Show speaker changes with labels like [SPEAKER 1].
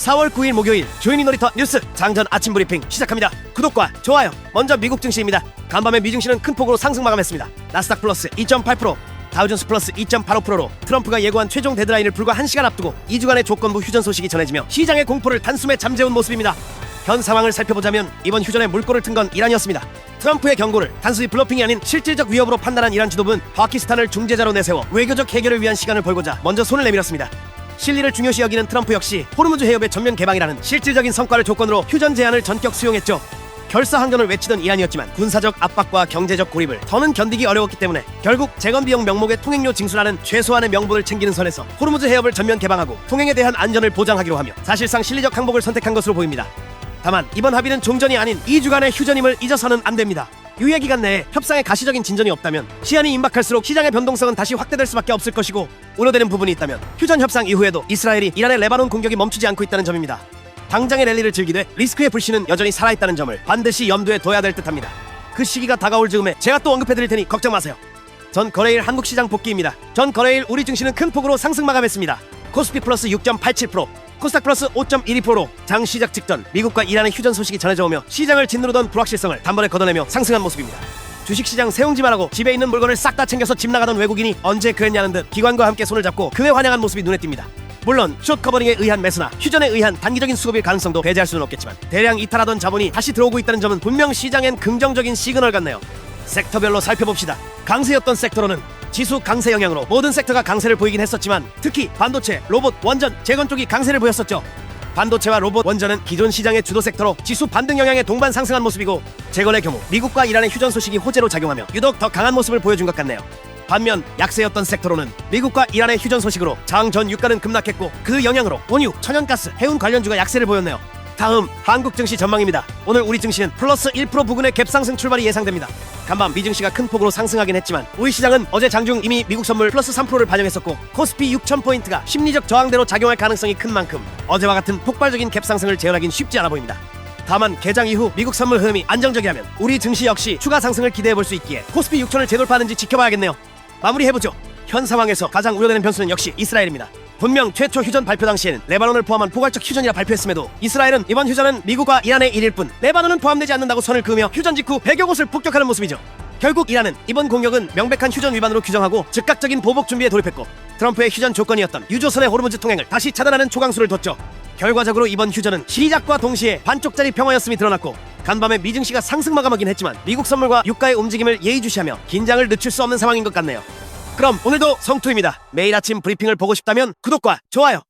[SPEAKER 1] 4월 9일 목요일 조현이 놀이터 뉴스 장전 아침 브리핑 시작합니다. 구독과 좋아요. 먼저 미국 증시입니다. 간밤에 미 증시는 큰 폭으로 상승 마감했습니다. 나스닥 플러스 2.8%, 다우존스 플러스 2.85%로 트럼프가 예고한 최종 데드라인을 불과 1시간 앞두고 2주간의 조건부 휴전 소식이 전해지며 시장의 공포를 단숨에 잠재운 모습입니다. 현 상황을 살펴보자면 이번 휴전에 물꼬를 튼 건 이란이었습니다. 트럼프의 경고를 단순히 블러핑이 아닌 실질적 위협으로 판단한 이란 지도부는 파키스탄을 중재자로 내세워 외교적 해결을 위한 시간을 벌고자 먼저 손을 내밀었습니다. 실리를 중요시 여기는 트럼프 역시 호르무즈 해협의 전면 개방이라는 실질적인 성과를 조건으로 휴전 제안을 전격 수용했죠. 결사항전을 외치던 이란이었지만 군사적 압박과 경제적 고립을 더는 견디기 어려웠기 때문에 결국 재건비용 명목의 통행료 징수라는 최소한의 명분을 챙기는 선에서 호르무즈 해협을 전면 개방하고 통행에 대한 안전을 보장하기로 하며 사실상 실리적 항복을 선택한 것으로 보입니다. 다만 이번 합의는 종전이 아닌 2주간의 휴전임을 잊어서는 안 됩니다. 유예 기간 내에 협상에 가시적인 진전이 없다면 시한이 임박할수록 시장의 변동성은 다시 확대될 수밖에 없을 것이고, 우려되는 부분이 있다면 휴전 협상 이후에도 이스라엘이 이란의 레바논 공격이 멈추지 않고 있다는 점입니다. 당장의 랠리를 즐기되 리스크의 불씨는 여전히 살아있다는 점을 반드시 염두에 둬야 될 듯합니다. 그 시기가 다가올 즈음에 제가 또 언급해드릴 테니 걱정 마세요. 전 거래일 한국시장 복귀입니다. 전 거래일 우리 증시는 큰 폭으로 상승 마감했습니다. 코스피 플러스 6.87%, 코스닥 플러스 5.12%로 장 시작 직전 미국과 이란의 휴전 소식이 전해져 오며 시장을 짓누르던 불확실성을 단번에 걷어내며 상승한 모습입니다. 주식시장 세웅지 말하고 집에 있는 물건을 싹 다 챙겨서 집 나가던 외국인이 언제 그랬냐는 듯 기관과 함께 손을 잡고 그의 환영한 모습이 눈에 띕니다. 물론 숏 커버링에 의한 매수나 휴전에 의한 단기적인 수급일 가능성도 배제할 수는 없겠지만 대량 이탈하던 자본이 다시 들어오고 있다는 점은 분명 시장엔 긍정적인 시그널 같네요. 섹터별로 살펴봅시다. 강세였던 섹터로는 지수 강세 영향으로 모든 섹터가 강세를 보이긴 했었지만 특히 반도체, 로봇, 원전, 재건 쪽이 강세를 보였었죠. 반도체와 로봇, 원전은 기존 시장의 주도 섹터로 지수 반등 영향에 동반 상승한 모습이고, 재건의 경우 미국과 이란의 휴전 소식이 호재로 작용하며 유독 더 강한 모습을 보여준 것 같네요. 반면 약세였던 섹터로는 미국과 이란의 휴전 소식으로 장 전 유가는 급락했고 그 영향으로 원유, 천연가스, 해운 관련주가 약세를 보였네요. 다음 한국 증시 전망입니다. 오늘 우리 증시는 플러스 1% 부근의 갭상승 출발이 예상됩니다. 간밤 미 증시가 큰 폭으로 상승하긴 했지만 우리 시장은 어제 장중 이미 미국 선물 플러스 3%를 반영했었고 코스피 6000포인트가 심리적 저항대로 작용할 가능성이 큰 만큼 어제와 같은 폭발적인 갭상승을 재현하긴 쉽지 않아 보입니다. 다만 개장 이후 미국 선물 흐름이 안정적이라면 우리 증시 역시 추가 상승을 기대해볼 수 있기에 코스피 6000을 재돌파하는지 지켜봐야겠네요. 마무리해보죠. 현 상황에서 가장 우려되는 변수는 역시 이스라엘입니다. 분명 최초 휴전 발표 당시에는 레바논을 포함한 포괄적 휴전이라 발표했음에도 이스라엘은 이번 휴전은 미국과 이란의 일일 뿐 레바논은 포함되지 않는다고 선을 그으며 휴전 직후 100여 곳을 폭격하는 모습이죠. 결국 이란은 이번 공격은 명백한 휴전 위반으로 규정하고 즉각적인 보복 준비에 돌입했고, 트럼프의 휴전 조건이었던 유조선의 호르무즈 통행을 다시 차단하는 초강수를 뒀죠. 결과적으로 이번 휴전은 시작과 동시에 반쪽짜리 평화였음이 드러났고, 간밤에 미 증시가 상승 마감하긴 했지만 미국 선물과 유가의 움직임을 예의주시하며 긴장을 늦출 수 없는 상황인 것 같네요. 그럼 오늘도 성투입니다. 매일 아침 브리핑을 보고 싶다면 구독과 좋아요